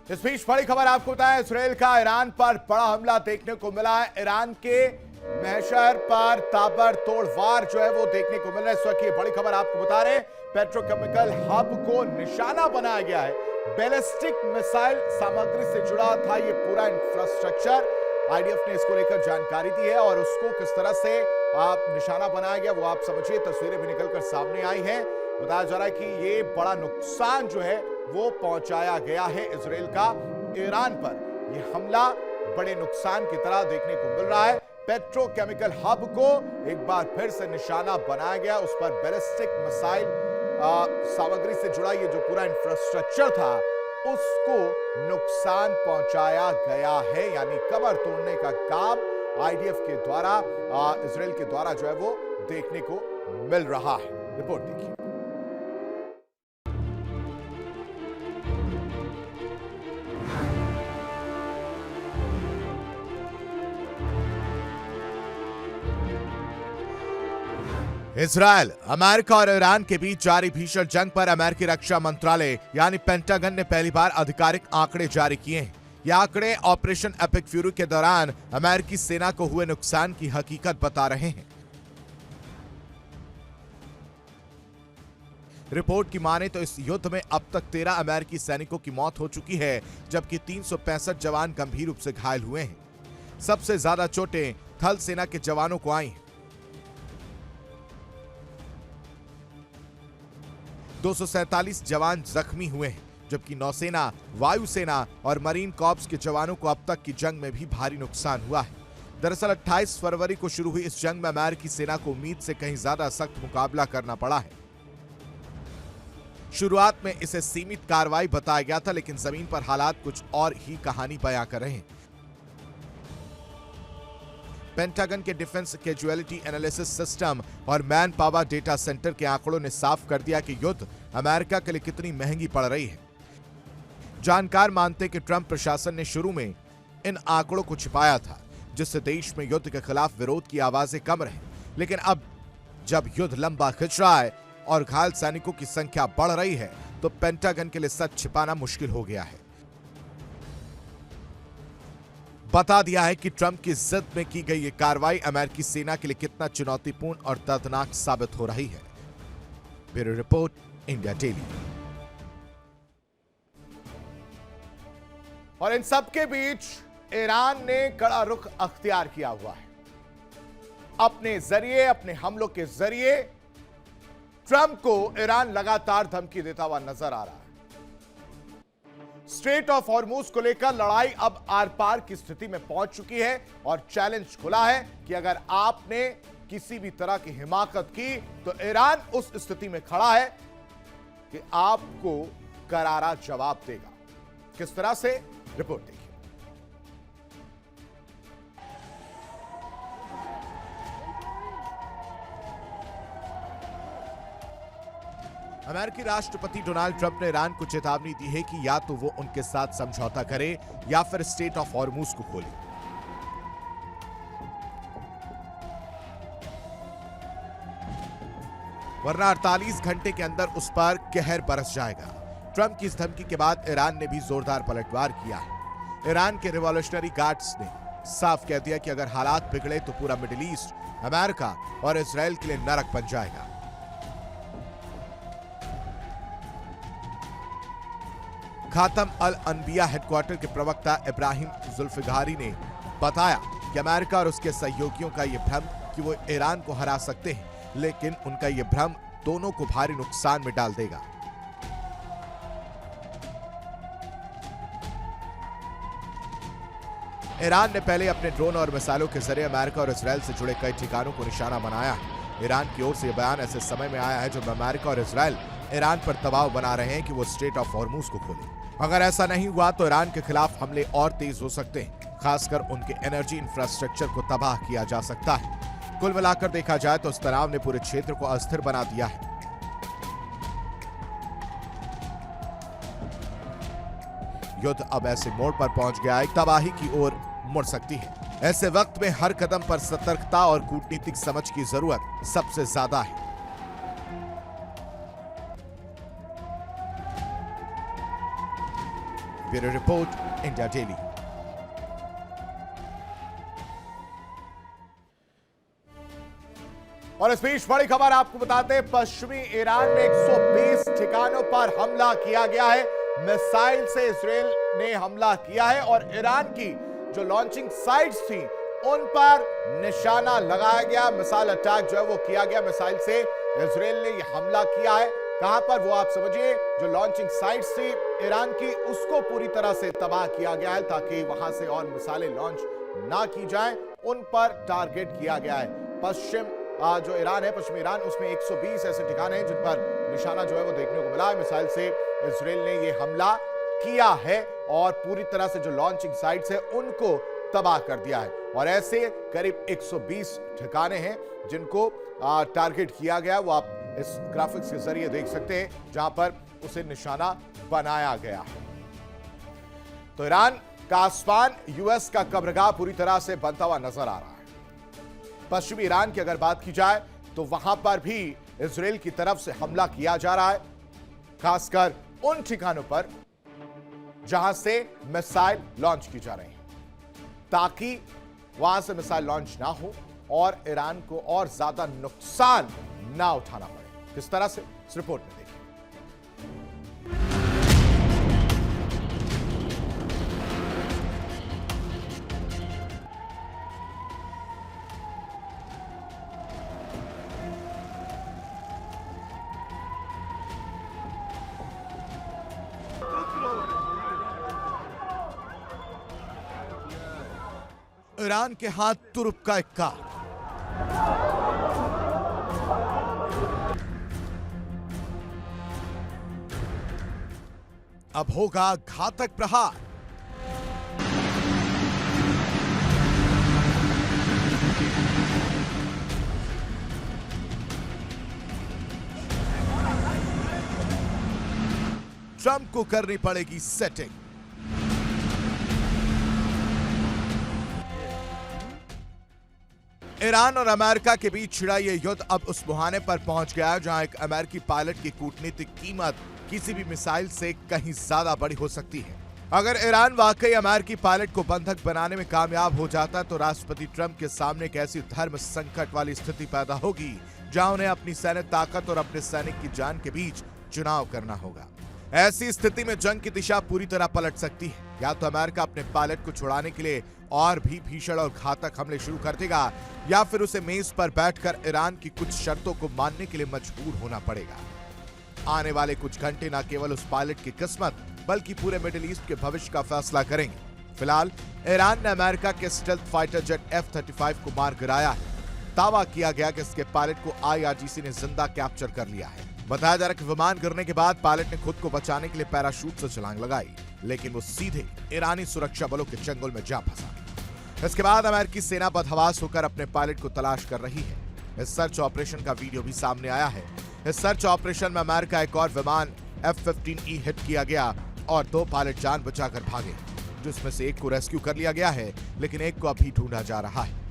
इस बीच बड़ी खबर आपको बताएं, इजरायल का ईरान पर बड़ा हमला देखने को मिला है। ईरान के महशर पर ताबड़तोड़ वार जो है वो देखने को मिल रहा है। इस वक्त ये बड़ी खबर आपको बता रहे हैं, पेट्रोकेमिकल हब को निशाना बनाया गया है। बैलिस्टिक मिसाइल सामग्री से जुड़ा था ये पूरा इंफ्रास्ट्रक्चर। आईडीएफ ने इसको लेकर जानकारी दी है और उसको किस तरह से निशाना बनाया गया वो आप समझिए। तस्वीरें भी निकलकर सामने आई हैं। बताया जा रहा है कि ये बड़ा नुकसान जो है वो पहुंचाया गया है इजरायल का ईरान पर। यह हमला बड़े नुकसान की तरह देखने को मिल रहा है। पेट्रोकेमिकल हब को एक बार फिर से निशाना बनाया गया, उस पर बैलिस्टिक मिसाइल सामग्री से जुड़ा ये जो पूरा इंफ्रास्ट्रक्चर था उसको नुकसान पहुंचाया गया है। यानी कमर तोड़ने का काम आईडीएफ के द्वारा इजरायल के द्वारा जो है वो देखने को मिल रहा है। रिपोर्ट देखिए। इजरायल, अमेरिका और ईरान के बीच जारी भीषण जंग पर अमेरिकी रक्षा मंत्रालय यानी पेंटागन ने पहली बार आधिकारिक आंकड़े जारी किए हैं। ये आंकड़े ऑपरेशन एपिक फ्यूरी के दौरान अमेरिकी सेना को हुए नुकसान की हकीकत बता रहे हैं। रिपोर्ट की माने तो इस युद्ध में अब तक 13 अमेरिकी सैनिकों की मौत हो चुकी है, जबकि 365 जवान गंभीर रूप से घायल हुए हैं। सबसे ज्यादा चोटें थल सेना के जवानों को आई हैं। 247 जवान जख्मी हुए हैं, जबकि नौसेना, वायुसेना और मरीन कॉर्प्स के जवानों को अब तक की जंग में भी भारी नुकसान हुआ है। दरअसल 28 फरवरी को शुरू हुई इस जंग में अमेरिकी सेना को उम्मीद से कहीं ज्यादा सख्त मुकाबला करना पड़ा है। शुरुआत में इसे सीमित कार्रवाई बताया गया था, लेकिन जमीन पर हालात कुछ और ही कहानी बयां कर रहे हैं। पेंटागन के डिफेंस कैजुअलिटी एनालिसिस सिस्टम और मैन पावर डेटा सेंटर के आंकड़ों ने साफ कर दिया कि युद्ध अमेरिका के लिए कितनी महंगी पड़ रही है। जानकार मानते कि ट्रंप प्रशासन ने शुरू में इन आंकड़ों को छिपाया था, जिससे देश में युद्ध के खिलाफ विरोध की आवाजें कम रही। लेकिन अब जब युद्ध लंबा खिंच रहा है और घायल सैनिकों की संख्या बढ़ रही है, तो पेंटागन के लिए सच छिपाना मुश्किल हो गया है। बता दिया है कि ट्रंप की जिद में की गई ये कार्रवाई अमेरिकी सेना के लिए कितना चुनौतीपूर्ण और दर्दनाक साबित हो रही है। Bureau report, India daily. और इन सबके बीच ईरान ने कड़ा रुख अख्तियार किया हुआ है। अपने जरिए, अपने हमलों के जरिए ट्रंप को ईरान लगातार धमकी देता हुआ नजर आ रहा है। स्ट्रेट ऑफ हॉर्मुज को लेकर लड़ाई अब आर पार की स्थिति में पहुंच चुकी है और चैलेंज खुला है कि अगर आपने किसी भी तरह की हिमाकत की तो ईरान उस स्थिति में खड़ा है कि आपको करारा जवाब देगा। किस तरह से, रिपोर्ट देखिए। अमेरिकी राष्ट्रपति डोनाल्ड ट्रंप ने ईरान को चेतावनी दी है कि या तो वो उनके साथ समझौता करे या फिर स्टेट ऑफ हॉर्मुज को खोले। वरना 48 घंटे के अंदर उस पर कहर बरस जाएगा। ट्रंप की इस धमकी के बाद ईरान ने भी जोरदार पलटवार किया है। ईरान के रिवॉल्यूशनरी गार्ड्स ने साफ कह दिया कि अगर हालात बिगड़े तो पूरा मिडिल ईस्ट, अमेरिका और इजराइल के लिए नरक बन जाएगा। खातम अल अनबिया हेडक्वार्टर के प्रवक्ता इब्राहिम जुल्फिकारी ने बताया कि अमेरिका और उसके सहयोगियों का यह भ्रम कि वो ईरान को हरा सकते हैं, लेकिन उनका यह भ्रम दोनों को भारी नुकसान में डाल देगा। ईरान ने पहले अपने ड्रोन और मिसाइलों के जरिए अमेरिका और इजराइल से जुड़े कई ठिकानों को निशाना बनाया है। ईरान की ओर से यह बयान ऐसे समय में आया है जब अमेरिका और इजराइल ईरान पर दबाव बना रहे हैं कि वो स्ट्रेट ऑफ हॉर्मुज को खोले। अगर ऐसा नहीं हुआ तो ईरान के खिलाफ हमले और तेज हो सकते हैं, खासकर उनके एनर्जी इंफ्रास्ट्रक्चर को तबाह किया जा सकता है। कुल मिलाकर देखा जाए तो इस तनाव ने पूरे क्षेत्र को अस्थिर बना दिया है। युद्ध अब ऐसे मोड़ पर पहुंच गया है, तबाही की ओर मुड़ सकती है। ऐसे वक्त में हर कदम पर सतर्कता और कूटनीतिक समझ की जरूरत सबसे ज्यादा है। Bureau report, India daily. और इस बीच बड़ी खबर आपको बताते हैं, पश्चिमी ईरान में 120 ठिकानों पर हमला किया गया है। मिसाइल से इजराइल ने हमला किया है और ईरान की जो लॉन्चिंग साइट्स थी उन पर निशाना लगाया गया। मिसाइल अटैक जो है वो किया गया, मिसाइल से इजराइल ने यह हमला किया है। कहां पर, वो आप समझिए, जो लॉन्चिंग साइट्स थी ईरान की उसको पूरी तरह से तबाह किया गया है ताकि वहां से और मिसाइलें लॉन्च ना की जाएं, उन पर टारगेट किया गया है। जो ईरान है, पश्चिमी ईरान, उसमें 120 ऐसे ठिकाने हैं जिन पर निशाना जो है वो देखने को मिला है। मिसाइल से इजराइल ने ये हमला किया है और पूरी तरह से जो लॉन्चिंग साइट्स है उनको तबाह कर दिया है। और ऐसे करीब 120 ठिकाने हैं जिनको टारगेट किया गया, वो आप इस ग्राफिक्स के जरिए देख सकते हैं जहां पर उसे निशाना बनाया गया है। तो ईरान का आसमान यूएस का कब्रगाह पूरी तरह से बनता हुआ नजर आ रहा है। पश्चिमी ईरान की अगर बात की जाए तो वहां पर भी इजराइल की तरफ से हमला किया जा रहा है, खासकर उन ठिकानों पर जहां से मिसाइल लॉन्च की जा रही है, ताकि वहां से मिसाइल लॉन्च ना हो और ईरान को और ज्यादा नुकसान ना उठाना पड़े। किस तरह से, इस रिपोर्ट में देखिए। ईरान के हाथ तुर्क का इक्का। अब होगा घातक प्रहार। ट्रंप को करनी पड़ेगी सेटिंग। ईरान और अमेरिका के बीच छिड़ा यह युद्ध अब उस मुहाने पर पहुंच गया जहां एक अमेरिकी पायलट की कूटनीतिक कीमत किसी भी मिसाइल से कहीं ज्यादा बड़ी हो सकती है। अगर ईरान वाकई अमेरिकी पायलट को बंधक बनाने में कामयाब हो जाता तो राष्ट्रपति ट्रंप के सामने एक ऐसी धर्म संकट वाली स्थिति पैदा होगी जहां उन्हें अपनी सैन्य ताकत और अपने सैनिक की जान के बीच चुनाव करना होगा। ऐसी स्थिति में जंग की दिशा पूरी तरह पलट सकती है। या तो अमेरिका अपने पायलट को छुड़ाने के लिए और भी भीषण और घातक हमले शुरू कर देगा, या फिर उसे मेज पर बैठकर ईरान की कुछ शर्तों को मानने के लिए मजबूर होना पड़ेगा। आने वाले कुछ घंटे न केवल उस पायलट की किस्मत बल्कि पूरे मिडिल ईस्ट के भविष्य का फैसला करेंगे। फिलहाल ईरान ने अमेरिका के स्टेल्थ फाइटर जेट F-35 को मार गिराया है। दावा किया गया कि इसके पायलट को IRGC ने जिंदा कैप्चर कर लिया है। बताया जा रहा है कि विमान गिरने के बाद पायलट ने खुद को बचाने के लिए पैराशूट से छलांग लगाई, लेकिन वो सीधे ईरानी सुरक्षा बलों के चंगुल में जा फंसा। इसके बाद अमेरिकी सेना बदहवास होकर अपने पायलट को तलाश कर रही है। इस सर्च ऑपरेशन का वीडियो भी सामने आया है। इस सर्च ऑपरेशन में अमेरिका एक और विमान F-15E हिट किया गया और 2 पायलट जान बचाकर भागे, जिसमें से एक को रेस्क्यू कर लिया गया है, लेकिन एक को अभी ढूंढा जा रहा है।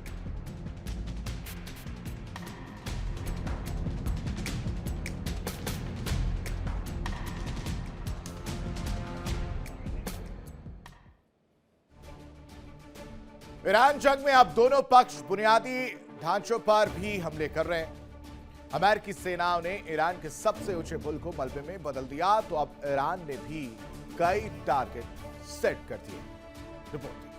ईरान जंग में अब दोनों पक्ष बुनियादी ढांचों पर भी हमले कर रहे हैं। अमेरिकी सेनाओं ने ईरान के सबसे ऊंचे पुल को मलबे में बदल दिया, तो अब ईरान ने भी कई टारगेट सेट कर दिए। रिपोर्ट।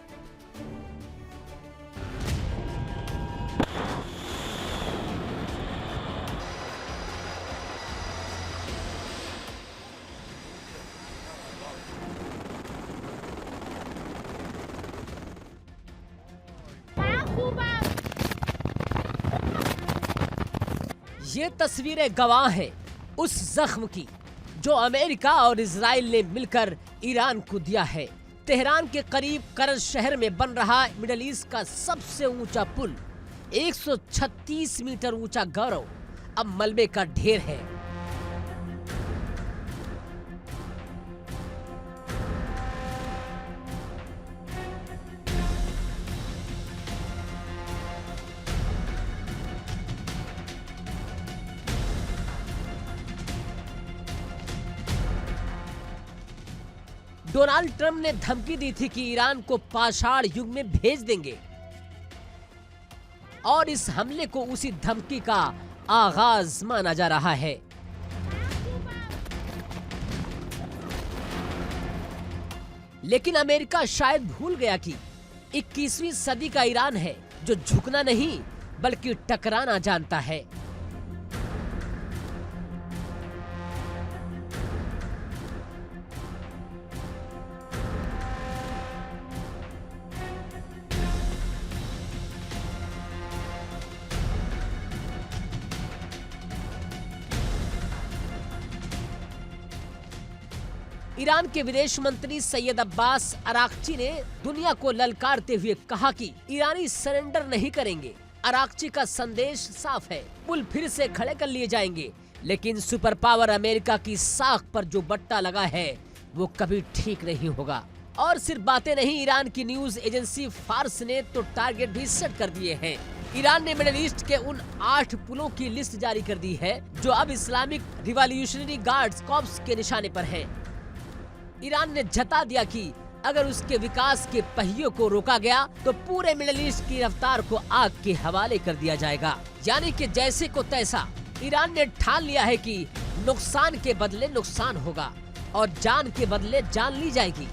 ये तस्वीरें गवाह हैं उस जख्म की जो अमेरिका और इजराइल ने मिलकर ईरान को दिया है। तेहरान के करीब करज शहर में बन रहा मिडिल ईस्ट का सबसे ऊंचा पुल 136 मीटर ऊंचा गौरव अब मलबे का ढेर है। डोनाल्ड ट्रंप ने धमकी दी थी कि ईरान को पाषाण युग में भेज देंगे और इस हमले को उसी धमकी का आगाज माना जा रहा है। लेकिन अमेरिका शायद भूल गया कि 21वीं सदी का ईरान है जो झुकना नहीं बल्कि टकराना जानता है। ईरान के विदेश मंत्री सैयद अब्बास अराक्ची ने दुनिया को ललकारते हुए कहा कि ईरानी सरेंडर नहीं करेंगे। अराक्ची का संदेश साफ है, पुल फिर से खड़े कर लिए जाएंगे, लेकिन सुपर पावर अमेरिका की साख पर जो बट्टा लगा है वो कभी ठीक नहीं होगा। और सिर्फ बातें नहीं, ईरान की न्यूज एजेंसी फार्स ने तो टारगेट भी सेट कर दिए हैं। ईरान ने मिडिल ईस्ट के उन 8 पुलों की लिस्ट जारी कर दी है जो अब इस्लामिक रिवॉल्यूशनरी गार्ड्स कॉर्प्स के निशाने पर हैं। ईरान ने जता दिया कि अगर उसके विकास के पहियों को रोका गया तो पूरे मिडिल ईस्ट की रफ्तार को आग के हवाले कर दिया जाएगा। यानी कि जैसे को तैसा ईरान ने ठान लिया है कि नुकसान के बदले नुकसान होगा और जान के बदले जान ली जाएगी।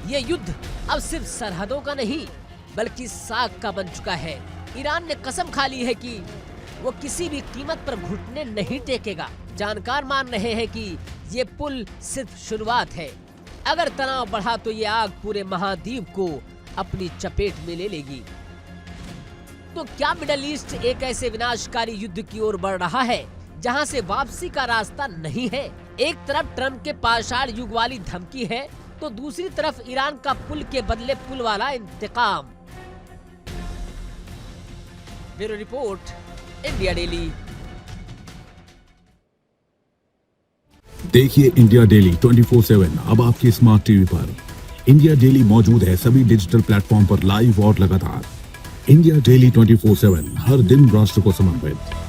ये युद्ध अब सिर्फ सरहदों का नहीं बल्कि साख का बन चुका है। ईरान ने कसम खा ली है कि वो किसी भी कीमत पर घुटने नहीं टेकेगा। जानकार मान रहे हैं कि ये पुल सिर्फ शुरुआत है। अगर तनाव बढ़ा तो ये आग पूरे महाद्वीप को अपनी चपेट में ले लेगी। तो क्या मिडिल ईस्ट एक ऐसे विनाशकारी युद्ध की ओर बढ़ रहा है जहां से वापसी का रास्ता नहीं है? एक तरफ ट्रंप के पाषाण युग वाली धमकी है तो दूसरी तरफ ईरान का पुल के बदले पुल वाला इंतकाम। Bureau report, India Daily. देखिए इंडिया डेली 24/7 अब आपके स्मार्ट टीवी पर। इंडिया डेली मौजूद है सभी डिजिटल प्लेटफॉर्म पर लाइव और लगातार। इंडिया डेली 24/7 हर दिन राष्ट्र को समर्पित।